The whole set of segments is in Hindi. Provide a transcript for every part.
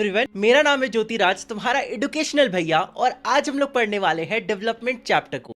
एवरीवन, मेरा नाम है ज्योतिराज, तुम्हारा एडुकेशनल भैया। और आज हम लोग पढ़ने वाले हैं डेवलपमेंट चैप्टर को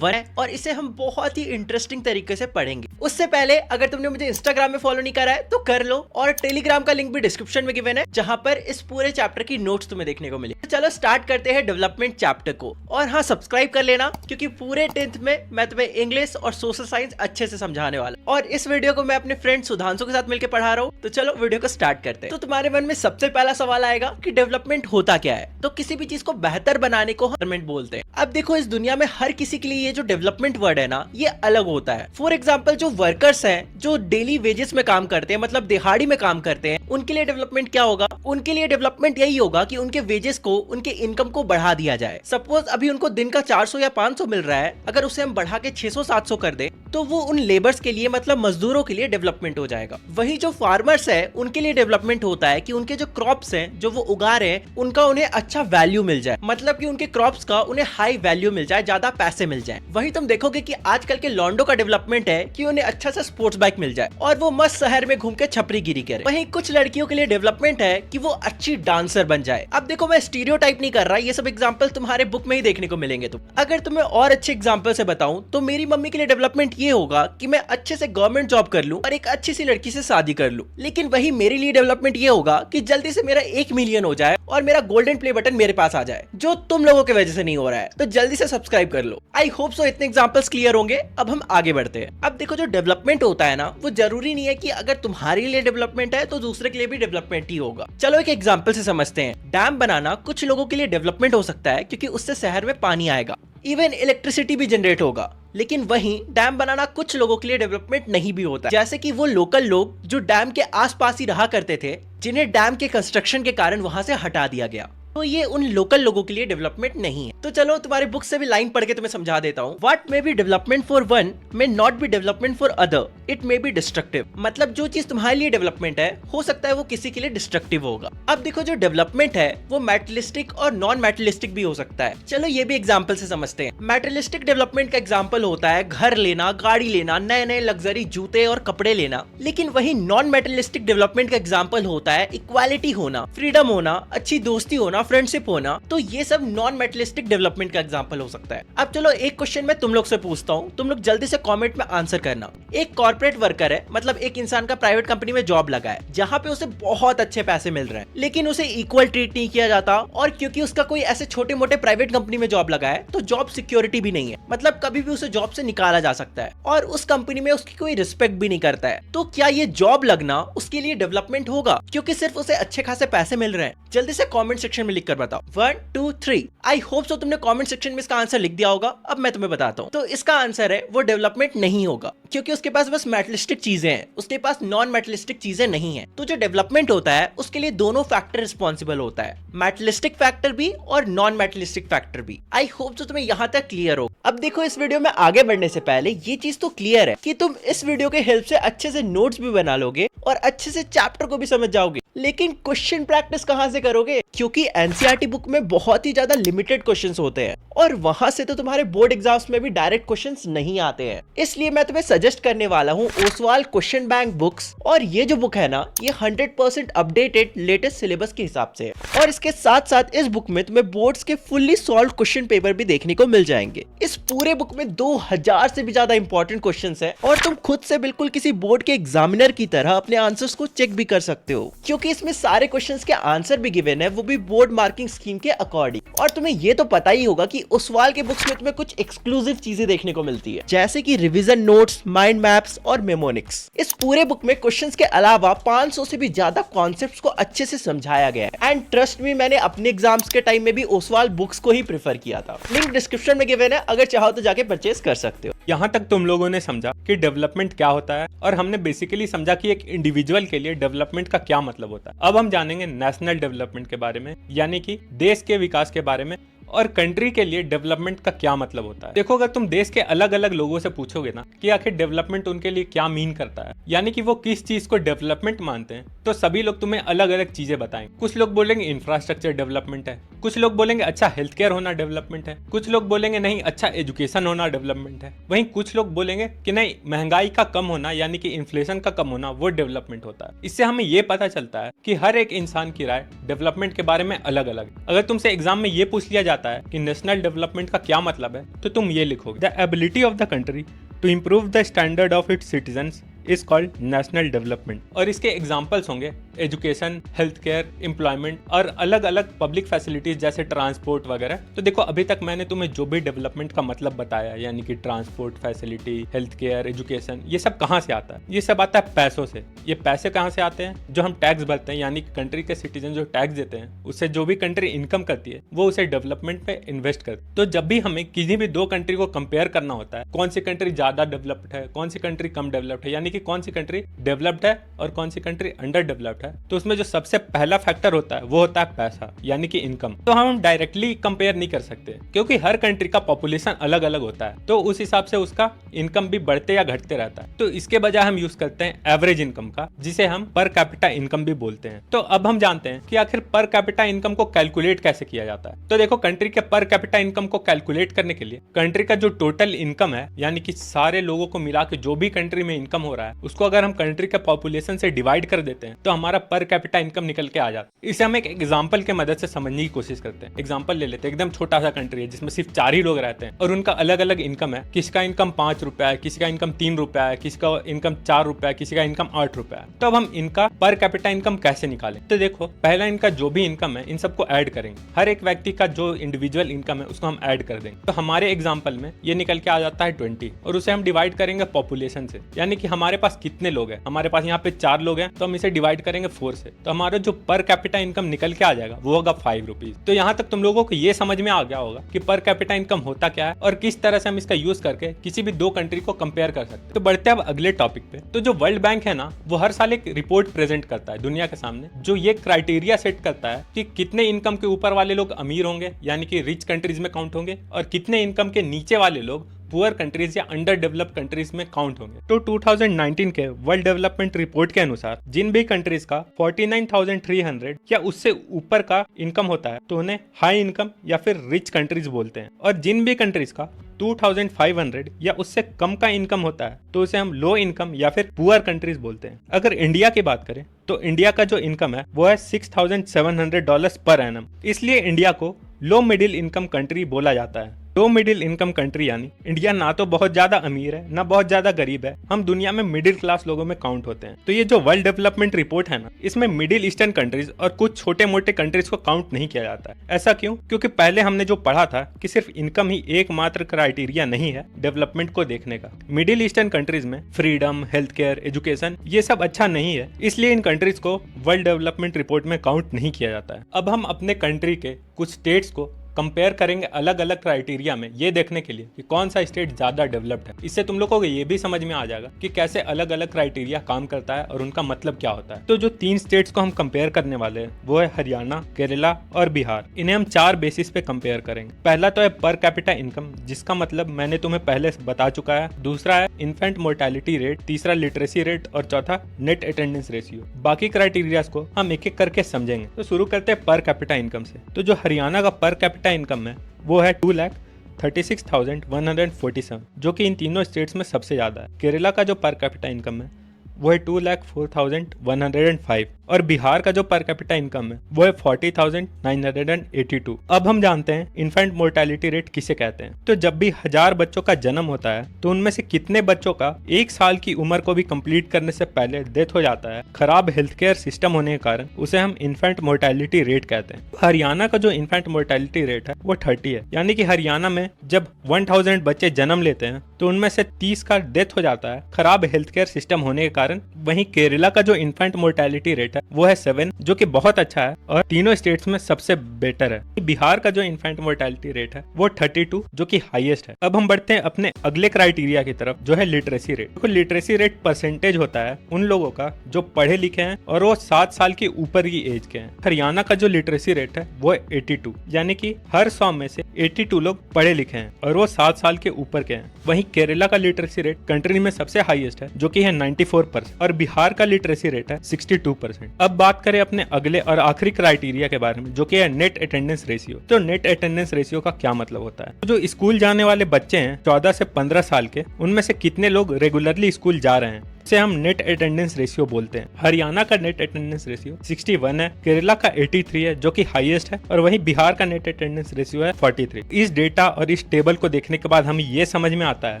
है और इसे हम बहुत ही इंटरेस्टिंग तरीके से पढ़ेंगे। उससे पहले अगर तुमने मुझे इंस्टाग्राम में फॉलो नहीं करा है तो कर लो, और टेलीग्राम का लिंक भी डिस्क्रिप्शन में गिवन है जहां पर इस पूरे चैप्टर की नोट्स तुम्हें देखने को मिले। चलो स्टार्ट करते हैं डेवलपमेंट चैप्टर को। और हाँ, सब्सक्राइब कर लेना क्योंकि पूरे 10th में मैं तुम्हें इंग्लिश और सोशल साइंस अच्छे से समझाने वाला। और इस वीडियो को मैं अपने फ्रेंड सुधांशु के साथ मिलकर पढ़ा रहा हूँ। तो चलो वीडियो को स्टार्ट करते हैं। तो तुम्हारे मन में सबसे पहला सवाल आएगा कि डेवलपमेंट होता क्या है। तो किसी भी चीज को बेहतर बनाने को डेवलपमेंट बोलते हैं। अब देखो, इस दुनिया में हर किसी के लिए ये जो डेवलपमेंट वर्ड है ना, ये अलग होता है। फॉर एग्जाम्पल, जो वर्कर्स हैं जो डेली वेजेस में काम करते हैं, मतलब दिहाड़ी में काम करते हैं, उनके लिए डेवलपमेंट क्या होगा? उनके लिए डेवलपमेंट यही होगा कि उनके वेजेस को, उनके इनकम को बढ़ा दिया जाए। सपोज अभी उनको दिन का 400 या 500 मिल रहा है, अगर उसे हम बढ़ा के 600-700 कर दे तो वो उन लेबर्स के लिए, मतलब मजदूरों के लिए डेवलपमेंट हो जाएगा। वही जो फार्मर्स है उनके लिए डेवलपमेंट होता है कि उनके जो क्रॉप्स हैं जो वो उगा रहे हैं उनका उन्हें अच्छा वैल्यू मिल जाए, मतलब कि उनके क्रॉप्स का उन्हें हाई वैल्यू मिल जाए, ज्यादा पैसे मिल जाए। वही तुम देखोगे कि आजकल के लॉन्डो का डेवलपमेंट है कि उन्हें अच्छा सा स्पोर्ट्स बाइक मिल जाए और वो मस्त शहर में घूम के छपरी गिरी करे। वहीं कुछ लड़कियों के लिए डेवलपमेंट है कि वो अच्छी डांसर बन जाए। अब देखो, मैं स्टीरियोटाइप नहीं कर रहा, ये सब एग्जांपल तुम्हारे बुक में ही देखने को मिलेंगे। तुम अगर तुम्हें और अच्छे एग्जांपल से बताऊं तो मेरी मम्मी के लिए डेवलपमेंट ये होगा कि मैं अच्छे से गवर्नमेंट जॉब कर लूं और एक अच्छी सी लड़की से शादी कर लूं। लेकिन वही मेरे लिए डेवलपमेंट ये होगा कि जल्दी से मेरा 1 मिलियन हो जाए और मेरा गोल्डन प्ले बटन मेरे पास आ जाए, जो तुम लोगों की वजह से नहीं हो रहा है। तो जल्दी से सब्सक्राइब कर लो। आई होप सो इतने एग्जांपल्स क्लियर होंगे। अब हम आगे बढ़ते हैं। अब देखो, जो डेवलपमेंट होता है ना, वो जरूरी नहीं है कि अगर तुम्हारे लिए डेवलपमेंट है तो दूसरे के लिए भी डेवलपमेंट ही होगा। चलो एक एग्जांपल से समझते हैं। डैम बनाना कुछ लोगों के लिए डेवलपमेंट हो सकता है क्योंकि उससे शहर में पानी आएगा, इवन इलेक्ट्रिसिटी भी जनरेट होगा। लेकिन वहीं डैम बनाना कुछ लोगों के लिए डेवलपमेंट नहीं भी होता, जैसे कि वो लोकल लोग जो डैम के आसपास ही रहा करते थे, जिन्हें डैम के कंस्ट्रक्शन के कारण वहां से हटा दिया गया। तो ये उन लोकल लोगों के लिए डेवलपमेंट नहीं है। तो चलो तुम्हारे बुक से भी लाइन पढ़ के तुम्हें समझा देता हूँ। What may be development for one may not be development for other, it may be destructive. मतलब जो चीज तुम्हारे लिए डेवलपमेंट है हो सकता है वो किसी के लिए डिस्ट्रक्टिव होगा। अब देखो, जो डेवलपमेंट है वो मेटेरियलिस्टिक और नॉन मेटेरियलिस्टिक भी हो सकता है। चलो ये भी एग्जाम्पल से समझते हैं। मेटेरियलिस्टिक डेवलपमेंट का एग्जाम्पल होता है घर लेना, गाड़ी लेना, नए नए लग्जरी जूते और कपड़े लेना। लेकिन वही नॉन मेटेरियलिस्टिक डेवलपमेंट का एग्जाम्पल होता है इक्वालिटी होना, फ्रीडम होना, अच्छी दोस्ती होना, फ्रेंडशिप होना। तो ये सब नॉन मेटेरियलिस्टिक डेवलपमेंट का एग्जांपल हो सकता है। अब चलो एक क्वेश्चन मैं तुम लोग से पूछता हूँ, तुम लोग जल्दी से कमेंट में आंसर करना। एक कॉर्पोरेट वर्कर है, मतलब एक इंसान का प्राइवेट कंपनी में जॉब लगा है जहाँ पे उसे बहुत अच्छे पैसे मिल रहे हैं, लेकिन उसे इक्वल ट्रीट नहीं किया जाता। और क्योंकि उसका कोई ऐसे छोटे मोटे प्राइवेट कंपनी में जॉब लगा है तो जॉब सिक्योरिटी भी नहीं है, मतलब कभी भी उसे जॉब से निकाला जा सकता है और उस कंपनी में उसकी कोई रिस्पेक्ट भी नहीं करता है। तो क्या ये जॉब लगना उसके लिए डेवलपमेंट होगा क्योंकि सिर्फ उसे अच्छे खासे पैसे मिल रहे हैं? जल्दी से कमेंट सेक्शन में लिख कर बताओ। 1 2 3। आई होप सो तुमने कमेंट सेक्शन में इसका आंसर लिख दिया होगा। अब मैं तुम्हें बताता हूँ। तो इसका आंसर है वो डेवलपमेंट नहीं होगा क्योंकि उसके पास बस मेटेरियलिस्टिक चीजें हैं, उसके पास नॉन मेटेरियलिस्टिक चीजें नहीं है। तो जो डेवलपमेंट होता है उसके लिए दोनों फैक्टर रिस्पॉन्सिबल होता है, मेटेरियलिस्टिक फैक्टर भी और नॉन मेटेरियलिस्टिक फैक्टर भी। आई होप सो तुम्हें यहाँ तक क्लियर हो। अब देखो, इस वीडियो में आगे बढ़ने से पहले ये चीज तो क्लियर है कि तुम इस वीडियो के हेल्प से अच्छे से नोट्स भी बना लोगे और अच्छे से चैप्टर को भी समझ जाओगे। लेकिन क्वेश्चन प्रैक्टिस कहां से करोगे? क्योंकि एनसीईआरटी बुक में बहुत ही ज्यादा लिमिटेड क्वेश्चंस होते हैं और वहां से तो तुम्हारे बोर्ड एग्जाम्स में भी डायरेक्ट क्वेश्चंस नहीं आते हैं। इसलिए मैं तुम्हें सजेस्ट करने वाला हूं ओसवाल क्वेश्चन बैंक बुक्स। और ये जो बुक है ना, ये 100% अपडेटेड लेटेस्ट सिलेबस के हिसाब से है। और इसके साथ साथ इस बुक में तुम्हें बोर्ड्स के फुल्ली सॉल्व क्वेश्चन पेपर भी देखने को मिल जाएंगे। इस पूरे बुक में 2000 से भी ज्यादा इंपॉर्टेंट क्वेश्चंस हैं और तुम खुद से बिल्कुल किसी बोर्ड के एग्जामिनर की तरह अपने आंसर्स को चेक भी कर सकते हो, क्योंकि इसमें सारे क्वेश्चंस के आंसर भी गिवन है, वो भी बोर्ड मार्किंग स्कीम के अकॉर्डिंग। और तुम्हें ये तो पता ही होगा कि ओसवाल के बुक्स में तुम्हें कुछ एक्सक्लूसिव चीजें देखने को मिलती है, जैसे कि रिवीजन नोट्स, माइंड मैप्स और मेमोनिक्स। इस पूरे बुक में क्वेश्चंस के अलावा 500 से भी ज्यादा कॉन्सेप्ट्स को अच्छे से समझाया गया है। एंड ट्रस्ट मी, मैंने अपने एग्जाम्स के टाइम में भी ओसवाल बुक्स को ही प्रेफर किया था। लिंक डिस्क्रिप्शन में गिवन है, अगर चाहो तो जाके परचेज कर सकते हो। यहाँ तक तुम लोगों ने समझा कि डेवलपमेंट क्या होता है और हमने बेसिकली समझा कि एक इंडिविजुअल के लिए डेवलपमेंट का क्या मतलब होता है। अब हम जानेंगे नेशनल डेवलपमेंट के बारे में, यानी कि देश के विकास के बारे में। और कंट्री के लिए डेवलपमेंट का क्या मतलब होता है। देखो, अगर तुम देश के अलग अलग लोगों से पूछोगे ना कि आखिर डेवलपमेंट उनके लिए क्या मीन करता है, यानी कि वो किस चीज को डेवलपमेंट मानते हैं, तो सभी लोग तुम्हें अलग अलग चीजें बताएंगे। कुछ लोग बोलेंगे इंफ्रास्ट्रक्चर डेवलपमेंट है, कुछ लोग बोलेंगे अच्छा हेल्थ केयर होना डेवलपमेंट है, कुछ लोग बोलेंगे नहीं अच्छा एजुकेशन होना डेवलपमेंट है, वहीं कुछ लोग बोलेंगे कि नहीं महंगाई का कम होना यानी कि इन्फ्लेशन का कम होना वो डेवलपमेंट होता है। इससे हमें ये पता चलता है कि हर एक इंसान की राय डेवलपमेंट के बारे में अलग अलग है। अगर तुमसे एग्जाम में ये पूछ लिया जाता है कि नेशनल डेवलपमेंट का क्या मतलब है, तो तुम ये लिखोगे the ability of the country to improve the standard of its citizens is called national development. और इसके एग्जाम्पल्स होंगे एजुकेशन, हेल्थ केयर, एम्प्लॉयमेंट और अलग अलग पब्लिक फैसिलिटीज जैसे ट्रांसपोर्ट वगैरह। तो देखो, अभी तक मैंने तुम्हें जो भी डेवलपमेंट का मतलब बताया, यानी कि transport facility, health care, education, ये सब कहाँ से आता है? ये सब आता है पैसों से। ये पैसे कहाँ से आते हैं? जो हम टैक्स भरते हैं, यानी कि कंट्री के सिटीजन जो टैक्स देते हैं, उससे जो भी कंट्री इनकम करती है वो उसे डेवलपमेंट पे इन्वेस्ट करती है। तो जब भी हमें किसी भी दो कंट्री को कंपेयर करना होता है, कौन सी कंट्री ज्यादा डेवलप्ड है, कौन सी कंट्री कम डेवलप्ड है, यानी कि कौन सी कंट्री डेवलप्ड है और कौन सी कंट्री अंडर डेवलप्ड है, तो उसमें जो सबसे पहला फैक्टर होता है वो होता है पैसा, यानी कि इनकम। तो हम डायरेक्टली कंपेयर नहीं कर सकते क्योंकि हर कंट्री का पॉपुलेशन अलग अलग होता है, तो उस हिसाब से उसका इनकम भी बढ़ते या घटते रहता है। तो इसके बजाय हम यूज करते हैं एवरेज इनकम का, जिसे हम पर कैपिटा इनकम भी बोलते हैं। तो अब हम जानते हैं कि आखिर पर कैपिटा इनकम को कैलकुलेट कैसे किया जाता है। तो देखो, कंट्री के पर कैपिटा इनकम को कैलकुलेट करने के लिए कंट्री का जो टोटल इनकम है, यानी कि सारे लोगों को मिला के जो भी कंट्री में इनकम हो रहा है, उसको अगर हम कंट्री के पॉपुलेशन से डिवाइड कर देते हैं तो हमारा पर कैपिटा इनकम निकल के आ जाता है। इसे हम एक एग्जांपल के मदद से समझने की कोशिश करते हैं। एग्जांपल ले लेते हैं, एकदम छोटा सा कंट्री है जिसमें सिर्फ 4 ही लोग रहते हैं और उनका अलग अलग इनकम है। किसका इनकम 5 रुपया है, किसी का इनकम 3 रुपया है, किसी का इनकम 4 रुपया है, किसी का इनकम 8 रुपया है। तो अब हम इनका पर कैपिटा इनकम कैसे निकालें? तो देखो, पहला इनका जो भी इनकम है इन सबको ऐड करेंगे। हर एक व्यक्ति का जो इंडिविजुअल इनकम है उसको हम ऐड कर देंगे। तो हमारे एग्जाम्पल में ये निकल के आ जाता है 20 और उसे हम डिवाइड करेंगे पॉपुलेशन से, यानी कि हमारे पास कितने लोग हैं। हमारे पास यहाँ पे 4 लोग हैं तो हम इसे डिवाइड करेंगे 4 से, तो हमारा जो पर कैपिटा इनकम निकल के आ जाएगा वो होगा 5 रुपीज। तो यहाँ तक तुम लोगों को ये समझ में आ गया होगा कि पर कैपिटा इनकम होता क्या है और किस तरह से हम इसका यूज करके किसी भी दो कंट्री को कंपेयर कर सकते हैं। तो बढ़ते हैं अब अगले टॉपिक पे। तो जो वर्ल्ड बैंक है ना, वो हर साल एक रिपोर्ट प्रेजेंट करता है दुनिया के सामने, जो ये क्राइटेरिया सेट करता है कि कितने इनकम के ऊपर वाले लोग अमीर होंगे, यानी कि रिच कंट्रीज में काउंट होंगे, और कितने इनकम के नीचे वाले लोग पुअर कंट्रीज या अंडर डेवलप्ड कंट्रीज में काउंट होंगे। तो 2019 के वर्ल्ड डेवलपमेंट रिपोर्ट के अनुसार जिन भी कंट्रीज का 49,300 या उससे ऊपर का इनकम होता है तो उन्हें हाई इनकम या फिर रिच कंट्रीज बोलते हैं, और जिन भी कंट्रीज का 2,500 या उससे कम का इनकम होता है तो उसे हम लो इनकम या फिर पुअर कंट्रीज बोलते हैं। अगर इंडिया की बात करें तो इंडिया का जो इनकम है वो है $6,700 पर एनम, इसलिए इंडिया को लो मिडिल इनकम कंट्री बोला जाता है। लो मिडिल इनकम कंट्री यानी इंडिया ना तो बहुत ज्यादा अमीर है ना बहुत ज्यादा गरीब है, हम दुनिया में मिडिल क्लास लोगों में काउंट होते हैं। तो ये जो वर्ल्ड डेवलपमेंट रिपोर्ट है ना, इसमें मिडिल ईस्टर्न कंट्रीज और कुछ छोटे मोटे कंट्रीज को काउंट नहीं किया जाता है। ऐसा क्यों? क्योंकि पहले हमने जो पढ़ा था कि सिर्फ इनकम ही एकमात्र क्राइटेरिया नहीं है डेवलपमेंट को देखने का। मिडिल ईस्टर्न कंट्रीज में फ्रीडम, हेल्थ केयर, एजुकेशन ये सब अच्छा नहीं है, इसलिए इन कंट्रीज को वर्ल्ड डेवलपमेंट रिपोर्ट में काउंट नहीं किया जाता है। अब हम अपने कंट्री के कुछ स्टेट्स को कंपेयर करेंगे अलग अलग क्राइटेरिया में, ये देखने के लिए कि कौन सा स्टेट ज्यादा डेवलप्ड है। इससे तुम लोगों को ये भी समझ में आ जाएगा कि कैसे अलग अलग क्राइटेरिया काम करता है और उनका मतलब क्या होता है। तो जो 3 स्टेट्स को हम कंपेयर करने वाले हैं वो है हरियाणा, केरला और बिहार। इन्हें हम 4 बेसिस पे कंपेयर करेंगे। पहला तो है पर कैपिटा इनकम, जिसका मतलब मैंने तुम्हें पहले बता चुका है। दूसरा है इन्फेंट मोर्टेलिटी रेट, तीसरा लिटरेसी रेट और चौथा नेट अटेंडेंस रेशियो। बाकी क्राइटेरिया को हम एक एक करके समझेंगे। तो शुरू करते हैं पर कैपिटा इनकम से। तो जो हरियाणा का पर कैपिटा इनकम है वो है 2,36,147, जो कि इन तीनों स्टेट्स में सबसे ज्यादा है। केरला का जो पर कैपिटा इनकम है वो है 2,04,105 और बिहार का जो पर कैपिटा इनकम है वो है 40,982। अब हम जानते हैं इन्फेंट मोर्टेलिटी रेट किसे कहते हैं। तो जब भी 1000 बच्चों का जन्म होता है तो उनमें से कितने बच्चों का 1 साल की उम्र को भी कंप्लीट करने से पहले डेथ हो जाता है खराब हेल्थ केयर सिस्टम होने के कारण, उसे हम इन्फेंट मोर्टेलिटी रेट कहते हैं। हरियाणा का जो इन्फेंट मोर्टेलिटी रेट है वो 30 है, यानी कि हरियाणा में जब 1000 बच्चे जन्म लेते हैं तो उनमें से 30 का डेथ हो जाता है खराब हेल्थ केयर सिस्टम होने के कारण। वहीं केरला का जो इन्फेंट मोर्टेलिटी रेट है वो है 7, जो कि बहुत अच्छा है और तीनों स्टेट्स में सबसे बेटर है। बिहार का जो इन्फेंट मोर्टेलिटी रेट है वो 32, जो कि हाईएस्ट है। अब हम बढ़ते हैं अपने अगले क्राइटेरिया की तरफ, जो है लिटरेसी रेट। तो लिटरेसी रेट परसेंटेज होता है उन लोगों का जो पढ़े लिखे हैं और वो 7 साल के ऊपर की एज के हैं। हरियाणा का जो लिटरेसी रेट है वो है 82, यानी कि हर 100 में से 82 लोग पढ़े लिखे हैं और वो 7 साल के ऊपर के हैं। वहीं केरला का लिटरेसी रेट कंट्री में सबसे हाईएस्ट है, जो कि है 94%, और बिहार का लिटरेसी रेट है 62%। अब बात करें अपने अगले और आखिरी क्राइटेरिया के बारे में, जो कि है नेट अटेंडेंस रेशियो। तो नेट अटेंडेंस रेशियो का क्या मतलब होता है? जो स्कूल जाने वाले बच्चे हैं 14 से 15 साल के, उनमें से कितने लोग रेगुलरली स्कूल जा रहे हैं, से हम नेट अटेंडेंस रेशियो बोलते हैं। हरियाणा का नेट अटेंडेंस रेशियो 61 है, केरला का 83 है, जो कि हाईएस्ट है, और वहीं बिहार का नेट अटेंडेंस रेशियो है 43। इस डेटा और इस टेबल को देखने के बाद हमें ये समझ में आता है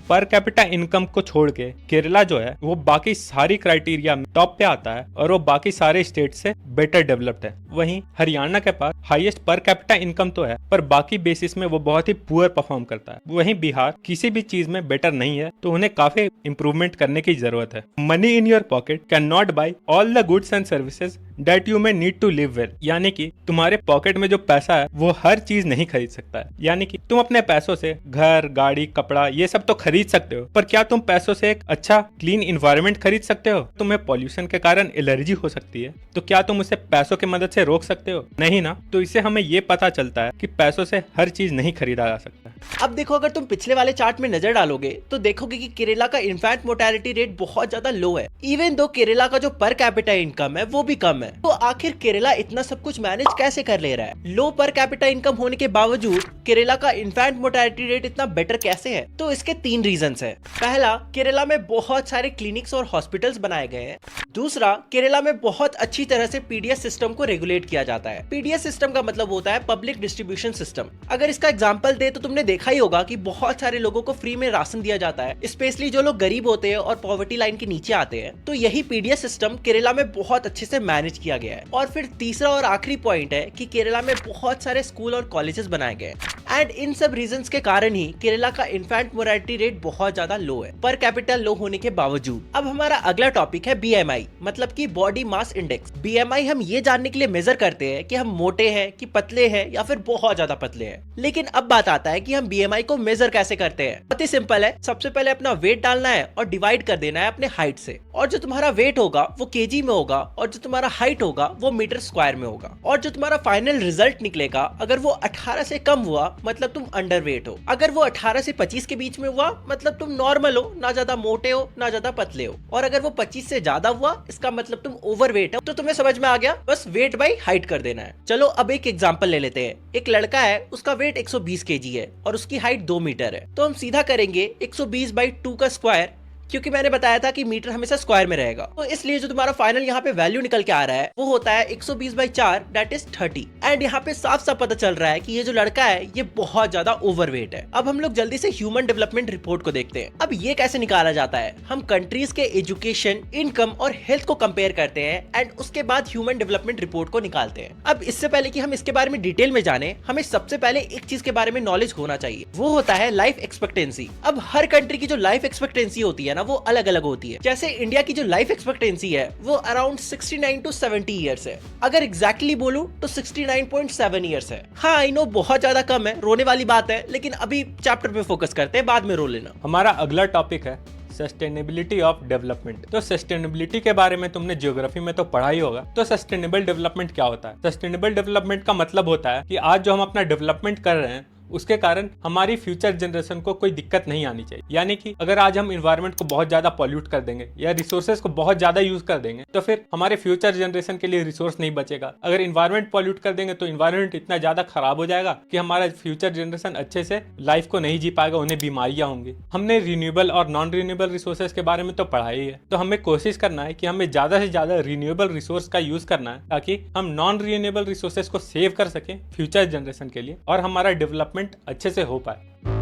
पर कैपिटा इनकम को छोड़ के केरला जो है वो बाकी सारी क्राइटेरिया में टॉप पे आता है और वो बाकी सारे स्टेट से बेटर डेवलप्ड है। वहीं हरियाणा के पास हाईएस्ट पर कैपिटा इनकम तो है, पर बाकी बेसिस में वो बहुत ही पुअर परफॉर्म करता है। वहीं बिहार किसी भी चीज में बेटर नहीं है, तो उन्हें काफी इंप्रूवमेंट करने की जरूरत है। Money in your pocket can not buy all the goods and services that you may need to live well, यानी कि तुम्हारे पॉकेट में जो पैसा है वो हर चीज नहीं खरीद सकता है। यानी कि तुम अपने पैसों से घर, गाड़ी, कपड़ा ये सब तो खरीद सकते हो, पर क्या तुम पैसों से एक अच्छा क्लीन इन्वायरमेंट खरीद सकते हो? तुम्हें पॉल्यूशन के कारण एलर्जी हो सकती है, तो क्या तुम उसे पैसों की मदद से रोक सकते हो? नहीं ना। तो इससे हमें ये पता चलता है कि पैसों से हर चीज नहीं खरीदा जा सकता। अब देखो, अगर तुम पिछले वाले चार्ट में नजर डालोगे तो देखोगे कि केरला का इन्फेंट मोर्टेलिटी रेट बहुत ज्यादा लो है, इवन दो केरला का जो पर कैपिटा इनकम है वो भी कम है। तो आखिर केरला इतना सब कुछ मैनेज कैसे कर ले रहा है? लो पर कैपिटा इनकम होने के बावजूद केरला का इन्फेंट मोर्टेलिटी रेट इतना बेटर कैसे है? तो इसके 3 रीजंस है। पहला, केरला में बहुत सारे क्लिनिक्स और हॉस्पिटल्स बनाए गए हैं। दूसरा, केरला में बहुत अच्छी तरह से पीडीएस सिस्टम को रेगुलेट किया जाता है। पीडीएस सिस्टम का मतलब होता है पब्लिक डिस्ट्रीब्यूशन सिस्टम। अगर इसका एग्जांपल दे तो तुमने देखा ही होगा कि बहुत सारे लोगों को फ्री में राशन दिया जाता है, स्पेशली जो लोग गरीब होते हैं और पॉवर्टी लाइन के नीचे आते हैं। तो यही पीडीएस सिस्टम केरला में बहुत अच्छे से मैनेज किया गया है। और फिर तीसरा और आखिरी पॉइंट है कि केरला में बहुत सारे स्कूल और कॉलेजेस बनाए गए एंड इन सब रीजंस के कारण ही केरला का इन्फेंट मोर्टेलिटी रेट बहुत ज्यादा लो है, पर कैपिटल लो होने के बावजूद। अब हमारा अगला टॉपिक है बीएमआई, मतलब कि बॉडी मास इंडेक्स। बीएमआई हम ये जानने के लिए मेजर करते हैं कि हम मोटे हैं कि पतले हैं या फिर बहुत ज्यादा पतले हैं। लेकिन अब बात आता है कि हम बीएमआई को मेजर कैसे करते हैं। बहुत ही सिंपल है। सबसे पहले अपना वेट डालना है और डिवाइड कर देना है अपने हाइट से, और जो तुम्हारा वेट होगा वो केजी में होगा और जो तुम्हारा हाइट होगा वो मीटर स्क्वायर में होगा। और जो तुम्हारा फाइनल रिजल्ट निकलेगा, अगर वो 18 से कम हुआ मतलब तुम अंडर वेट हो, अगर वो 18 से 25 के बीच में हुआ मतलब तुम नॉर्मल हो, ना ज्यादा मोटे हो ना ज्यादा पतले हो, और अगर वो 25 से ज्यादा हुआ इसका मतलब तुम ओवर वेट हो। तो तुम्हें समझ में आ गया, बस वेट बाई हाइट कर देना है। चलो अब एक एग्जांपल ले लेते हैं। एक लड़का है, उसका वेट 120 केजी है और उसकी हाइट 2 मीटर है। तो हम सीधा करेंगे 120/2 का स्क्वायर, क्योंकि मैंने बताया था कि मीटर हमेशा स्क्वायर में रहेगा। तो इसलिए जो तुम्हारा फाइनल यहाँ पे वैल्यू निकल के आ रहा है वो होता है 120/4 दैट इज 30। एंड यहाँ पे साफ साफ पता चल रहा है कि ये जो लड़का है ये बहुत ज्यादा ओवरवेट है। अब हम लोग जल्दी से ह्यूमन डेवलपमेंट रिपोर्ट को देखते हैं। अब ये कैसे निकाला जाता है? हम कंट्रीज के एजुकेशन, इनकम और हेल्थ को कंपेयर करते हैं एंड उसके बाद ह्यूमन डेवलपमेंट रिपोर्ट को निकालते हैं। अब इससे पहले कि हम इसके बारे में डिटेल में जाने, हमें सबसे पहले एक चीज के बारे में नॉलेज होना चाहिए, वो होता है लाइफ एक्सपेक्टेंसी। अब हर कंट्री की जो लाइफ एक्सपेक्टेंसी होती है ना वो अलग अलग होती है। जैसे इंडिया की जो लाइफ एक्सपेक्टेंसी है वो अराउंड 69 to 70 ईयर्स है। अगर एग्जैक्टली बोलूं तो 69.7 ईयर्स है। हाँ आई नो बहुत ज्यादा कम है, रोने वाली बात है, लेकिन अभी चैप्टर पे फोकस करते हैं, बाद में रो लेना। हमारा अगला टॉपिक है सस्टेनेबिलिटी ऑफ डेवलपमेंट। तो सस्टेनेबिलिटी के बारे में तुमने ज्योग्राफी में तो पढ़ा ही होगा। तो सस्टेनेबल डेवलपमेंट क्या होता है? सस्टेनेबल डेवलपमेंट का मतलब होता है कि आज जो हम अपना डेवलपमेंट कर रहे हैं उसके कारण हमारी फ्यूचर जनरेशन को कोई दिक्कत नहीं आनी चाहिए। यानी कि अगर आज हम इन्वायरमेंट को बहुत ज्यादा पॉल्यूट कर देंगे या रिसोर्सेज को बहुत ज्यादा यूज कर देंगे तो फिर हमारे फ्यूचर जनरेशन के लिए रिसोर्स नहीं बचेगा। अगर इन्वायरमेंट पॉल्यूट कर देंगे तो इन्वायरमेंट इतना ज्यादा खराब हो जाएगा कि हमारा फ्यूचर जनरेशन अच्छे से लाइफ को नहीं जी पाएगा, उन्हें बीमारियां होंगी। हमने रिन्यूएबल और नॉन रिन्यूएबल रिसोर्सेज के बारे में तो पढ़ा ही है, तो हमें कोशिश करना है कि हमें ज्यादा से ज्यादा रिन्यूएबल रिसोर्स का यूज करना है ताकि हम नॉन रिन्यूएबल रिसोर्सेज को सेव कर सकें फ्यूचर जनरेशन के लिए और हमारा डेवलपमेंट अच्छे से हो पाए।